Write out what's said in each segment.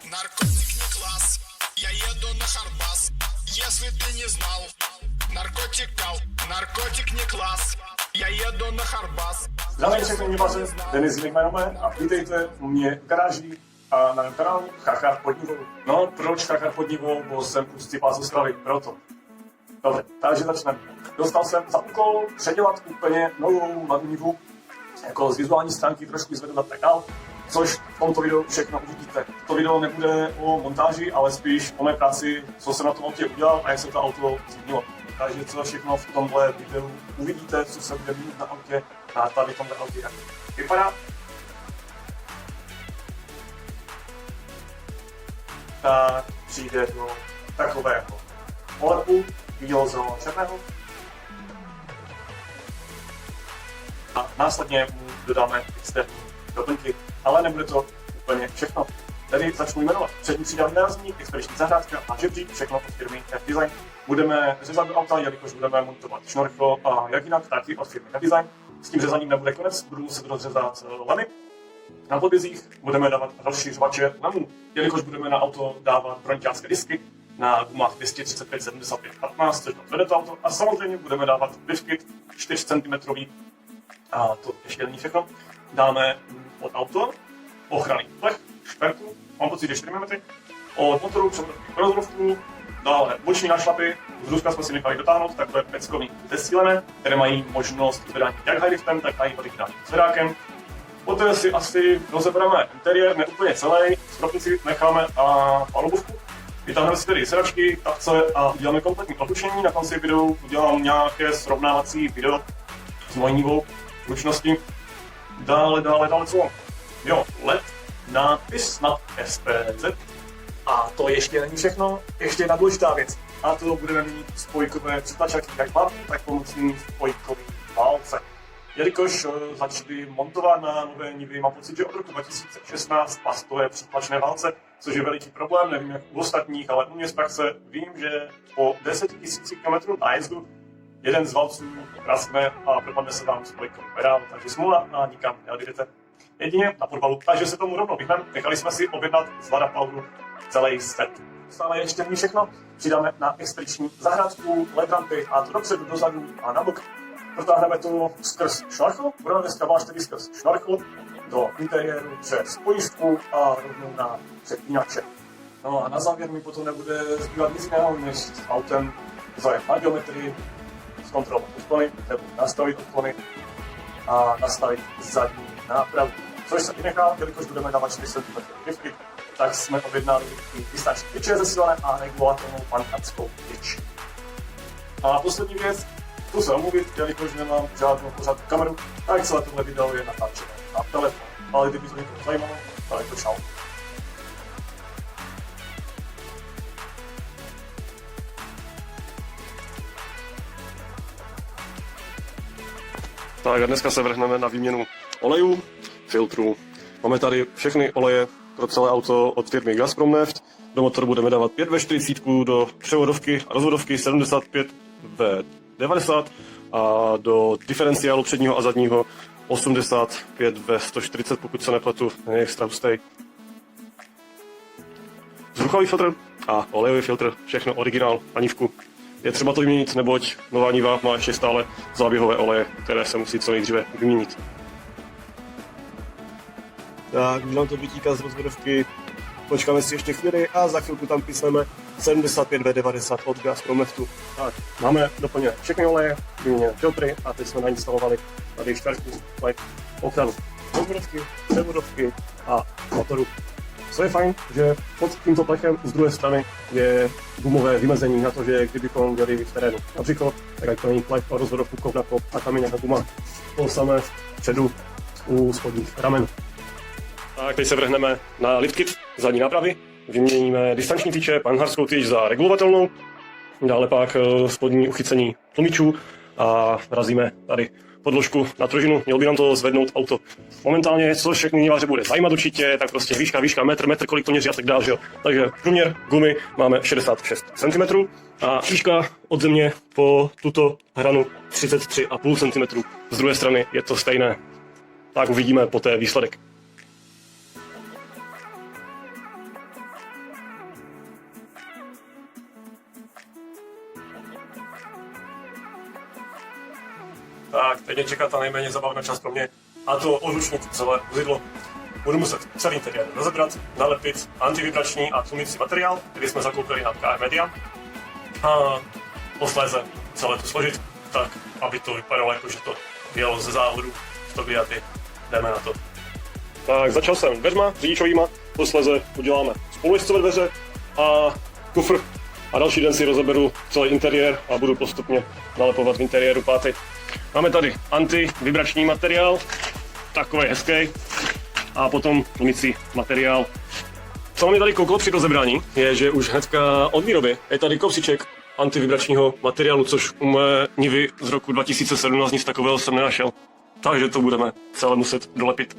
Наркотик не класс, я еду на Харбас. Если ты не знал, наркотик не класс, я еду на Харбas. Zdravím všechny mnivaře, Denis Lichmanové a vítejte u mě v garáži a na mém kanálu Chachar pod Nivou. No, proč Chachar pod Nivou? Bo jsem ustýpal z Ostravy, proto. Dobře, takže začneme. Dostal jsem za úkol předělat úplně novou mladou Nivu, jako z vizuální stránky trošku zvednout tak dál, což v tomto videu všechno uvidíte. To video nebude o montáži, ale spíš o mé práci, co jsem na tom autě udělal a jak se to auto změnilo. Takže co všechno v tomhle videu uvidíte, co se bude mít na autě, a tady tomhle autě jak vypadá. Tak přijde do takového polepu bílo-zeleného-černého. A následně mu dodáme externí doplňky, ale nebude to úplně všechno. Tady začnu jmenovat přední přídavný nárazník, expediční zahrádka a žebřík, všechno od firmy F-Design. Budeme řezat do auta, jelikož budeme montovat šnorchlo a jak jinak, taky od firmy F-Design. S tím řezaním nebude konec, budu muset rozřezat lemy. Na podvězích budeme dávat rozšiřovače lemů, jelikož budeme na auto dávat bronťácké disky na gumách 235 75 15, což vede to auto. A samozřejmě budeme dávat bifkit 4 cm. A to ještě není všechno. Dáme od auto ochranný plech, šperku, mám pocit, že 4 mm, od motoru převodovky rozrovku, dále boční nášlapy, z Ruska jsme si nechali dotáhnout takové peckový zesílené, které mají možnost zvedání jak highliftem, tak i odvyknání zvedákem. Poté si asi rozebereme interiér, ne úplně celý, stropnici necháme a palubovku. Vytáhneme si tedy sedačky, kapce a uděláme kompletní otučení. Na konci videu udělám nějaké srovnávací video s mojí Nivou ručnosti. Dále co? Jo, LED, nápis na SPZ. A to ještě není všechno, ještě jedna důležitá věc. A to budeme mít spojkové přitačaky, jak hlavní, tak pomocný spojkový válce. Jelikož začali montovat na nové Nivy, mám pocit, že od roku 2016 pastové přitlačné válce, což je veliký problém, nevím jak u ostatních, ale u mě z praxe vím, že po 10 000 km nájezdu jeden z válců praskne a propadne se vám spojkový pedál, takže smůla a nikam neodjedete. Jedině na podvalu, takže se tomu rovnou vyhneme. Nechali jsme si objednat z Lada Poweru celý set. Stále ještě není všechno, přidáme na expediční zahrádku, LED rampy a to dopředu, dozadu a na bok. Protáhneme to skrz šnorchl, budeme dneska vážit tedy skrz šnorchl do interiéru přes pojistku a rovnou na přepínače. No a na závěr mi potom nebude zbývat nic jiného, než s autem zajet na geometrii, zkontrolovat odklony, nebo nastavit odklony a nastavit zadní nápravu. Což se vynechal, jelikož budeme dávat 4 cm krivky, tak jsme objednali i distanční tyče zesílené a regulovatelnou pankatskou tyč. A poslední věc, tu se omluvit, jelikož nemám žádnou pořádnou kameru, tak celé tohle video je natáčené na telefon. Ale kdyby to někoho zajímalo, tak to čau. Tak a dneska se vrhneme na výměnu olejů, filtrů. Máme tady všechny oleje pro celé auto od firmy Gazprom Neft. Do motoru budeme dávat 5V40, do převodovky a rozvodovky 75V90 a do diferenciálu předního a zadního 85V140, pokud se nepletu, není extra hustej. Vzduchový filtr a olejový filtr, všechno originál na Nivku. Je třeba to vyměnit, neboť nová Niva má ještě stále záběhové oleje, které se musí co nejdříve vyměnit. Tak, už nám to vytíká z rozvodovky, počkáme si ještě chvíli a za chvilku tam písneme 75V90 od Gazprom Neftu. Tak, máme doplněné všechny oleje, vyměněné filtry a teď jsme nainstalovali tady šperku, ochranu rozvodovky, převodovky a motoru. Co je fajn, že pod tímto plechem z druhé strany je gumové vymezení na to, že kdybychom jeli v terénu například, tak ať to není plech, rozvodovku, kovnako a tam je nějaká guma. To samé vpředu u spodních ramen. Tak teď se vrhneme na liftkit zadní nápravy, vyměníme distanční tyče, panharskou tyč za regulovatelnou, dále pak spodní uchycení tlumičů a vrazíme tady podložku na pružinu, mělo by nám to zvednout auto. Momentálně, co všechny Nivaře bude zajímat určitě, tak prostě výška, metr, kolik to měří a tak dále, že jo. Takže průměr gumy máme 66 cm a výška od země po tuto hranu 33,5 cm. Z druhé strany je to stejné. Tak uvidíme poté výsledek. Tak, teď mě čeká ta nejméně zabavná část pro mě, a to odlučnit celé vozidlo. Budu muset celý interiér rozebrat, nalepit antivibrační a tlumicí materiál, který jsme zakoupili na KR Media, a posléze celé to složit tak, aby to vypadalo jako, že to jelo ze závodu v tobě a ty. Jdeme na to. Tak, začal jsem dveřma, řidičovýma, posléze uděláme spolujezdcové dveře a kufr. A další den si rozeberu celý interiér a budu postupně nalepovat v interiéru páty. Máme tady antivibrační materiál, takový hezký, a potom tlumicí materiál. Co mi tady kouklo při rozebrání, je, že už hnedka od výroby je tady kousíček antivibračního materiálu, což u mé Nivy z roku 2017 nic takového jsem nenašel. Takže to budeme celé muset dolepit.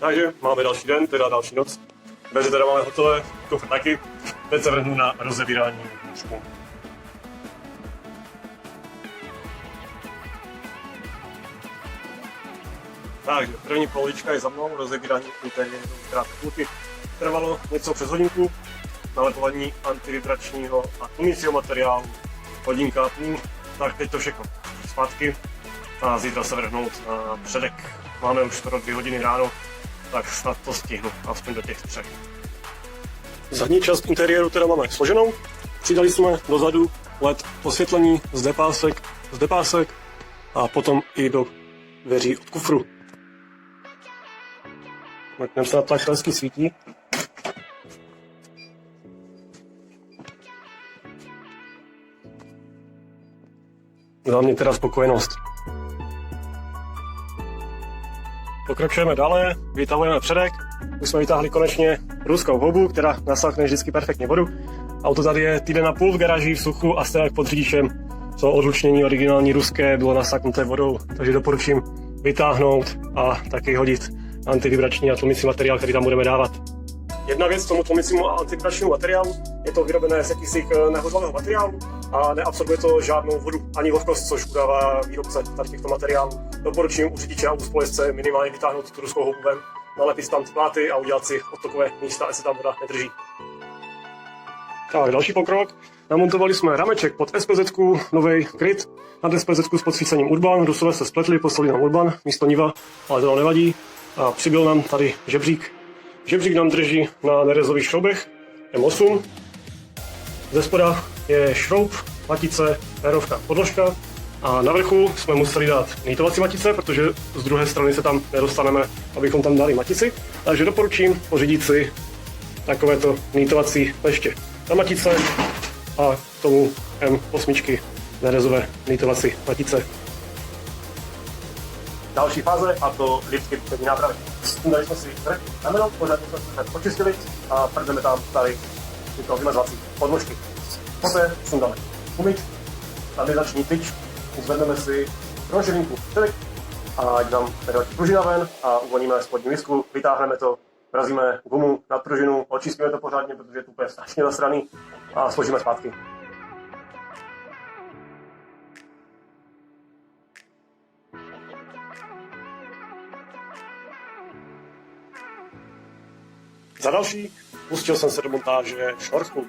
Takže máme další den, teda další noc. Dveře teda máme hotové, kufr taky. Teď se vrhnu na rozebírání nůžku. Takže první polovička je za mnou, rozebírání interiéru krátké kluky. Trvalo něco přes hodinku, nalepování antivibračního a tlumícího materiálu, hodinka a půl. Tak teď to všechno zpátky a zítra se vrhnout na předek. Máme už skoro 2 hodiny ráno, tak snad to stihnu, aspoň do těch 3. Zadní část interiéru teda máme složenou. Přidali jsme dozadu LED osvětlení z D-pásek a potom i do dveří od kufru. Mrkneme se na to, jak to hezky svítí. Za mě teda spokojenost. Pokračujeme dále, vytahujeme předek. Už jsme vytáhli konečně ruskou houbu, která nasáhne vždycky perfektně vodu. Auto tady je týden a půl v garáži v suchu a stejně pod řidičem. To odlučnění originální ruské bylo nasáknuté vodou, takže doporučím vytáhnout a taky hodit antivibrační a tlumící materiál, který tam budeme dávat. Jedna věc k tomu tlumícímu a antivibračnímu materiálu, je to vyrobené z jakýsi nehořlavého materiálu a neabsorbuje to žádnou vodu ani vlhkost, což udává výrobce tady těchto materiálů. Doporučím u řidiče a u spolujezdce minimálně vytáhnout tu ruskou houbu ven, nalepit tam pláty a udělat si odtokové místa, ať se tam voda nedrží. Tak, další pokrok. Namontovali jsme rameček pod SPZ-ku, nový kryt, nad SPZ-ku s podsvícením Urban, Rusové se spletli, poslali nám Urban, místo Niva, ale to nám nevadí. A přibyl nám tady žebřík. Žebřík nám drží na nerezových šroubech M8. Ze spoda je šroub, matice, férovka, podložka. A na vrchu jsme museli dát nýtovací matice, protože z druhé strany se tam nedostaneme, abychom tam dali matici. Takže doporučím pořídit si takovéto nýtovací leště na matice a k tomu M8 nerezové nýtovací matice. Další fáze, a to lipky přední nápravy. Dali jsme si vrch rameno, pořádně jsme se počistili a prdeme tam tady tyto vymazovací podložky. Poté sundáme gumič, stabilizační tyč, zvedneme si proživinku předek a dám pružina ven a uvolníme spodní misku, vytáhneme to, vrazíme gumu nad pružinu, očistíme to pořádně, protože je to úplně strašně zasraný a složíme zpátky. Za další pustil jsem se do montáže šnorchlu.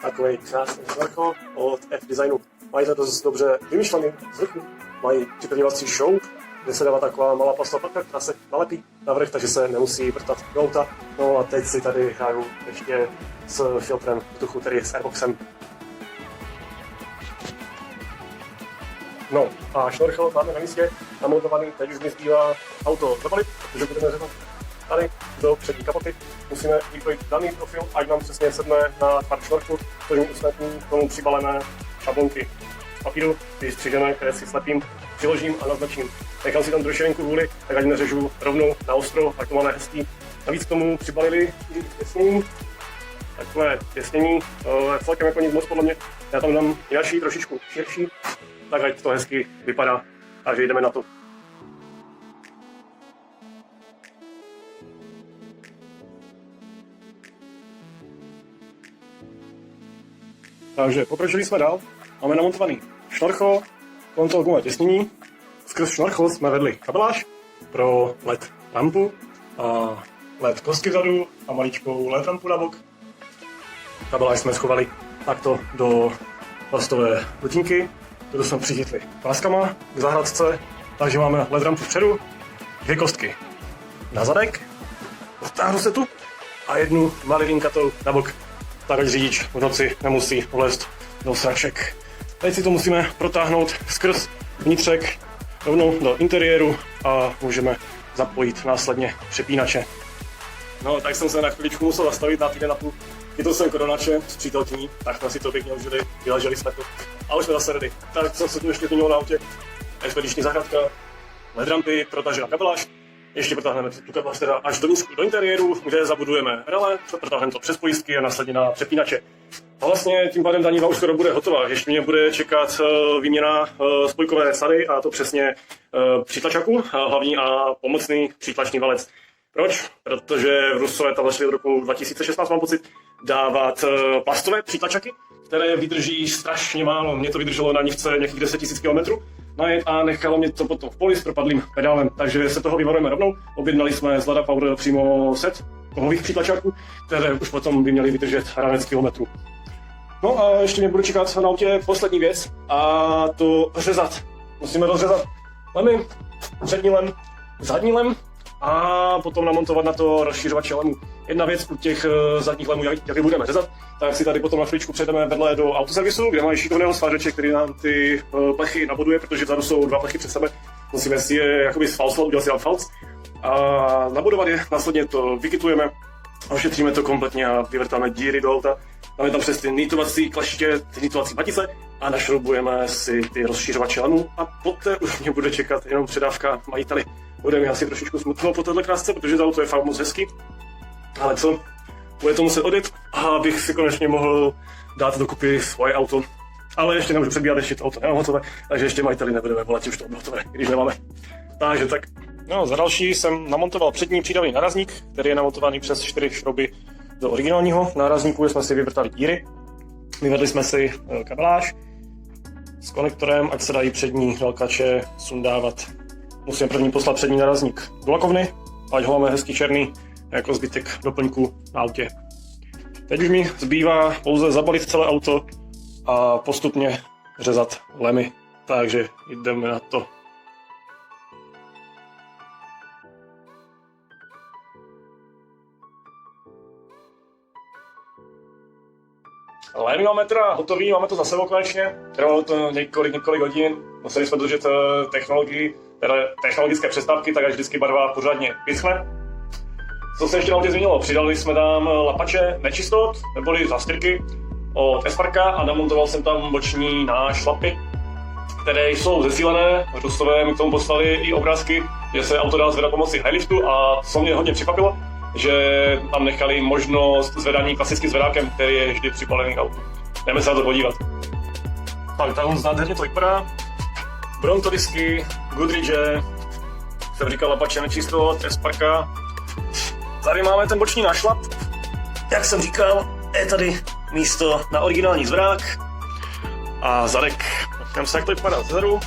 Takový krásný šnorchl od F-Designu. Mají to dost dobře vymyšlený z vrchu. Mají připevňovací šroub, kde se dává taková malá plastová patka, která se nalepí na vrch, takže se nemusí vrtat do auta. No a teď si tady hraju ještě s filtrem vzduchu, tedy s airboxem. No a šnorchl máme na místě namontovaný, teď už mi zbývá auto zabalit, protože budeme řevat tady do přední kapoty. Musíme vykrojit daný profil, ať nám přesně sedne na tvar šnorchlu, kterým ostatní k tomu přibaleme šablonky z papíru, ty střižené, které si slepím, přiložím a naznačím. Nechám si tam trošenku vůli, tak ať neřežu rovnou na ostro, tak to máme hezký. Navíc k tomu přibalili i těsnění, takové těsnění, celkem jako nic moc podle mě. Já tam dám další, trošičku širší, tak ať to hezky vypadá, takže jdeme na to. Takže pokročili jsme dál. Máme namontovaný šnorchol, kontrol gumové těsnění, Skrz šnorchol jsme vedli kabeláž pro LED lampu a LED kostky vzadu a maličkou LED lampu na bok. Kabeláž jsme schovali takto do plastové botinky, kterou jsme přichytli páskama k zahradce, takže máme LED lampu vpředu, 2 kostky na zadek, odtáhnu se tu a jednu malilinkatou na bok, tak ať řidič v noci nemusí vlézt do sraček. Teď si to musíme protáhnout skrz vnitřek rovnou do interiéru a můžeme zapojit následně přepínače. No, tak jsem se na chviličku musel zastavit na týden a půl. Chytl jsem koronače s přítelkyní, tak jsme si to pěkně užili, vyleželi jsme to a už jsme zase ready. Tak jsem se tu ještě zmínil na autě, expediční zahrádka, LED rampy, protažená kabeláž. Ještě protáhneme tu kabeláž teda až do interiéru, kde zabudujeme relé, protáhneme to přes pojistky a následně na přepínače. A vlastně tím pádem ta niva už skoro bude hotová. Ještě mě bude čekat výměna spojkové sady a to přesně přítlačáku, hlavní a pomocný přítlačný valec. Proč? Protože Rusové tam začali od roku 2016, mám pocit, dávat plastové přítlačaky, které vydrží strašně málo. Mě to vydrželo na nivce nějakých 10 000 km najet a nechalo mě to potom v poli s propadlým pedálem. Takže se toho vyvarujeme rovnou. Objednali jsme z Lada Power přímo set kovových přítlačáků, které už potom by měly vydržet ranec kilometrů. No a ještě mě bude čekat na autě poslední věc a to řezat. Musíme rozřezat lemy, přední lem, zadní lem a potom namontovat na to rozšířovače lemů. Jedna věc u těch zadních lemů, jak je budeme řezat, tak si tady potom na chvíličku přejdeme vedle do autoservisu, kde mají šikovného svářeče, který nám ty plechy naboduje, protože vzadu jsou 2 plechy před sebe. Musíme si je jakoby sfalcovat, udělat si tam falc a nabodovat je, následně to vykitujeme, ošetříme to kompletně a vyvrtáme díry do auta. Dáme tam přes ty nitovací kleště, ty nitovací matice a našroubujeme si ty rozšířovače lemů a poté už mě bude čekat jenom předávka majiteli. Bude mi asi trošičku smutno po této krásce, protože to auto je fakt moc hezký. Ale co? Bude to muset odjet, abych si konečně mohl dát dokupy svoje auto. Ale ještě nemůžu předbíhat, ještě to auto nemám hotové, takže ještě majiteli nebudeme volat tím, že to bylo hotové, když nemáme. Takže tak. No, za další jsem namontoval přední přídavný nárazník, který je namontovaný přes 4 šrouby do originálního nárazníku, jsme si vyvrtali díry. Vyvedli jsme si kabeláž s konektorem, ať se dají přední velkače sundávat. Musíme první poslat přední nárazník do lakovny, ať ho máme hezky černý, jako zbytek doplňku na autě. Teď už mi zbývá pouze zabalit celé auto a postupně řezat lemy, takže jdeme na to. Lemy máme teda hotový, máme to za sebou konečně. Trvalo to několik hodin, museli jsme držet technologické přestávky, tak až vždycky barva pořádně vyschne. Co se ještě na autě změnilo? Přidali jsme tam lapače nečistot, neboli zastyrky od Esparka a namontoval jsem tam boční nášlapy, které jsou zesílené. Rusové mi k tomu poslali i obrázky, že se auto dá zvedat pomocí highliftu a co mě hodně překvapilo, že tam nechali možnost zvedání klasickým zvedákem, který je vždy připalený k autu. Jdeme se na to podívat. Tak nádherně to vypadá. Bronto disky, Goodridge, jsem říkal lapače nečistot, Esparka. Tady máme ten boční nášlap. Jak jsem říkal, je tady místo na originální zvedák a zadek. Jdeme se, jak to vypadá zezadu.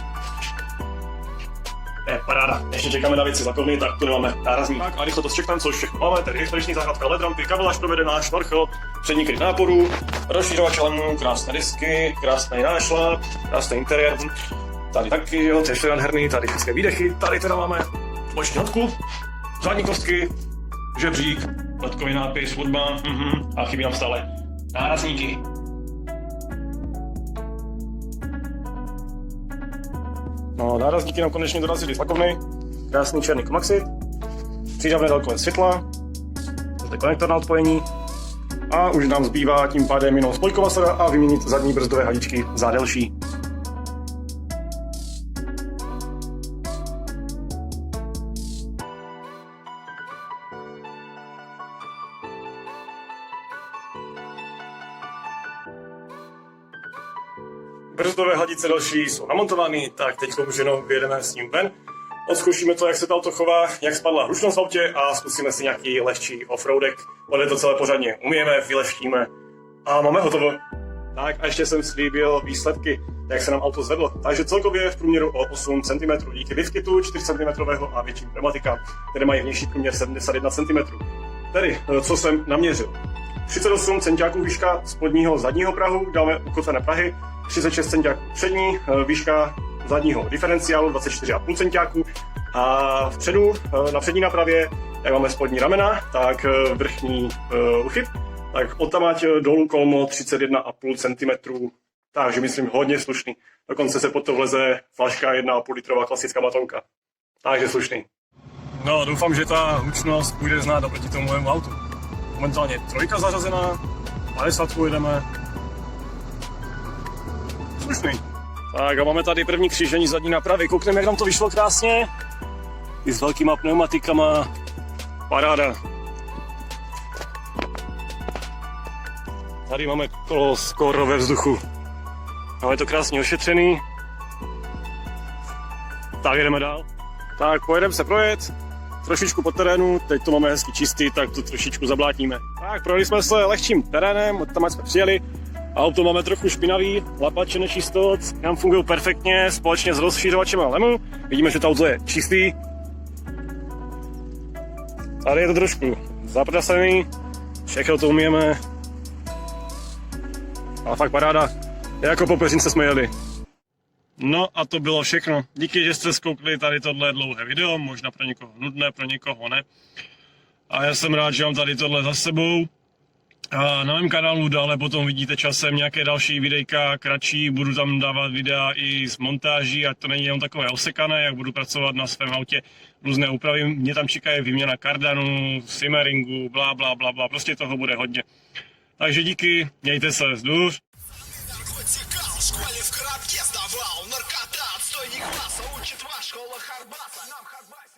Je paráda. Ještě čekáme na věci z lakovny, tak tu nemáme nárazník. Tak a rychle to zčekneme, co už všechno máme. Tady expediční zahrádka, LED rampy, kabeláž provedená, šnorchel, přední kryt náporu, rozšířovač lemů, krásné disky, krásný nášlap, krásný interiér. Tady taky, jo, to je nádherný, tady hezké výdechy. Tady teda máme boční hodku, zadní kostky, žebřík, ledkový nápis, hudba, a chybí nám stále nárazníky. No, nárazníky nám konečně dorazily z lakovny, krásný černý komaxit, přídavné dálkové světla, zde konektor na odpojení a už nám zbývá tím pádem jenom spojková sada a vyměnit zadní brzdové hadičky za delší. Brzdové hadice další jsou namontovány, tak teď už jenom vyjedeme s ním ven. Odzkoušíme to, jak se to auto chová, jak spadla hlučnost v autě a zkusíme si nějaký lehčí offroadek. Bude to celé pořádně umyjeme, vyleštíme a máme hotovo. Tak a ještě jsem slíbil výsledky, jak se nám auto zvedlo. Takže celkově v průměru o 8 cm díky liftkitu 4 cm a větším pneumatikám, které mají vnější průměr 71 cm. Tedy, co jsem naměřil. 38 cm výška spodního zadního prahu, dáme ukotvené prahy, 36 cm přední výška zadního diferenciálu, 24,5 cm a vpředu na přední nápravě, jak máme spodní ramena, tak vrchní uchyt, tak odtamať dolů kolmo 31,5 cm, takže myslím hodně slušný. Dokonce se pod to vleze flaška 1,5 litrová klasická matonka. Takže slušný. No, doufám, že ta hlučnost bude znát oproti tomu mému autu. Momentálně 3 zařazená, 50 jedeme. Slušný. Tak a máme tady první křížení zadní nápravy. Koukneme, jak nám to vyšlo krásně. I s velkýma pneumatikama. Paráda. Tady máme kolo skoro ve vzduchu. Máme to krásně ošetřený. Tak jedeme dál. Tak pojedeme se projet. Trošičku po terénu, teď to máme hezky čistý, tak to trošičku zablátníme. Tak projeli jsme se lehčím terénem, od tam jsme přijeli. Auto máme trochu špinavý, lapače nečistot, nám fungují perfektně, společně s rozšířovačem a lemu. Vidíme, že to auto je čistý. Tady je to trošku zaprasený, všechno to umíme. Ale fakt paráda, jako po peřince jsme jeli. No a to bylo všechno. Díky, že jste zkoukli tady tohle dlouhé video, možná pro někoho nudné, pro někoho ne. A já jsem rád, že mám tady tohle za sebou. A na mém kanálu dále potom vidíte časem nějaké další videjka kratší, budu tam dávat videa i z montáží, ať to není jenom takové osekané, jak budu pracovat na svém autě, různé úpravy, mě tam čekají výměna kardanu, simmeringu, blá, blá, blá, blá, prostě toho bude hodně. Takže díky, mějte se, zdůř. Наркотикал, в школе в коробке сдавал. Наркота, отстойник класса, учит вас школа Харбаса. Нам Харбас.